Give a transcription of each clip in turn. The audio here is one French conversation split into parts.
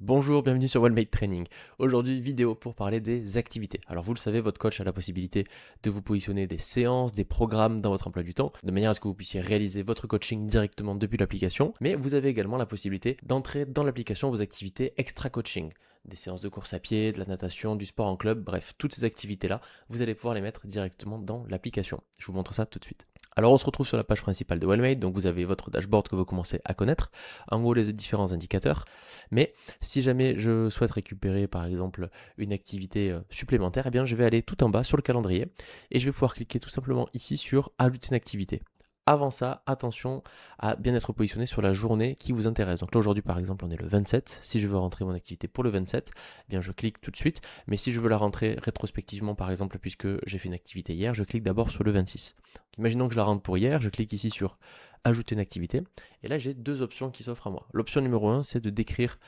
Bonjour, bienvenue sur Wellmate Training. Aujourd'hui, vidéo pour parler des activités. Alors vous le savez, votre coach a la possibilité de vous positionner des séances, des programmes dans votre emploi du temps, de manière à ce que vous puissiez réaliser votre coaching directement depuis l'application. Mais vous avez également la possibilité d'entrer dans l'application vos activités extra coaching. Des séances de course à pied, de la natation, du sport en club, bref, toutes ces activités-là, vous allez pouvoir les mettre directement dans l'application. Je vous montre ça tout de suite. Alors on se retrouve sur la page principale de Wellmate, donc vous avez votre dashboard que vous commencez à connaître, en haut les différents indicateurs, mais si jamais je souhaite récupérer par exemple une activité supplémentaire, eh bien je vais aller tout en bas sur le calendrier et je vais pouvoir cliquer tout simplement ici sur ajouter une activité. Avant ça, attention à bien être positionné sur la journée qui vous intéresse. Donc là aujourd'hui par exemple on est le 27. Si je veux rentrer mon activité pour le 27, eh bien je clique tout de suite. Mais si je veux la rentrer rétrospectivement par exemple puisque j'ai fait une activité hier, je clique d'abord sur le 26. Imaginons que je la rentre pour hier, je clique ici sur ajouter une activité. Et là j'ai deux options qui s'offrent à moi. L'option numéro 1 c'est de décrire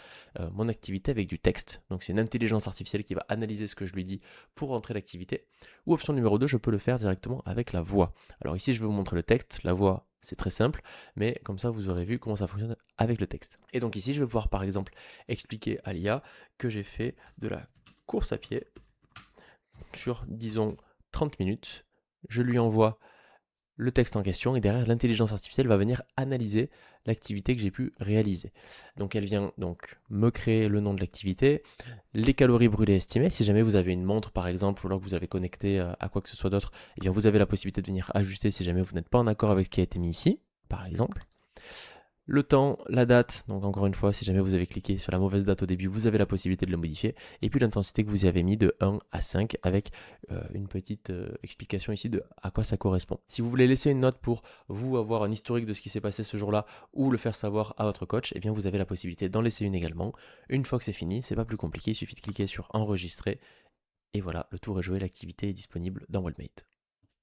mon activité avec du texte. Donc c'est une intelligence artificielle qui va analyser ce que je lui dis pour rentrer l'activité. Ou option numéro 2, je peux le faire directement avec la voix. Alors ici je vais vous montrer le texte, la voix c'est très simple, mais comme ça vous aurez vu comment ça fonctionne avec le texte. Et donc ici je vais pouvoir par exemple expliquer à l'IA que j'ai fait de la course à pied sur disons 30 minutes. Je lui envoie le texte en question et derrière l'intelligence artificielle va venir analyser l'activité que j'ai pu réaliser. Donc elle vient donc me créer le nom de l'activité, les calories brûlées estimées. Si jamais vous avez une montre par exemple ou alors que vous avez connecté à quoi que ce soit d'autre, eh bien vous avez la possibilité de venir ajuster si jamais vous n'êtes pas en accord avec ce qui a été mis ici, par exemple. Le temps, la date, donc encore une fois, si jamais vous avez cliqué sur la mauvaise date au début, vous avez la possibilité de le modifier. Et puis l'intensité que vous y avez mis de 1 à 5 avec une petite explication ici de à quoi ça correspond. Si vous voulez laisser une note pour vous avoir un historique de ce qui s'est passé ce jour-là ou le faire savoir à votre coach, eh bien vous avez la possibilité d'en laisser une également. Une fois que c'est fini, c'est pas plus compliqué, il suffit de cliquer sur enregistrer et voilà, le tour est joué, l'activité est disponible dans Wellmate.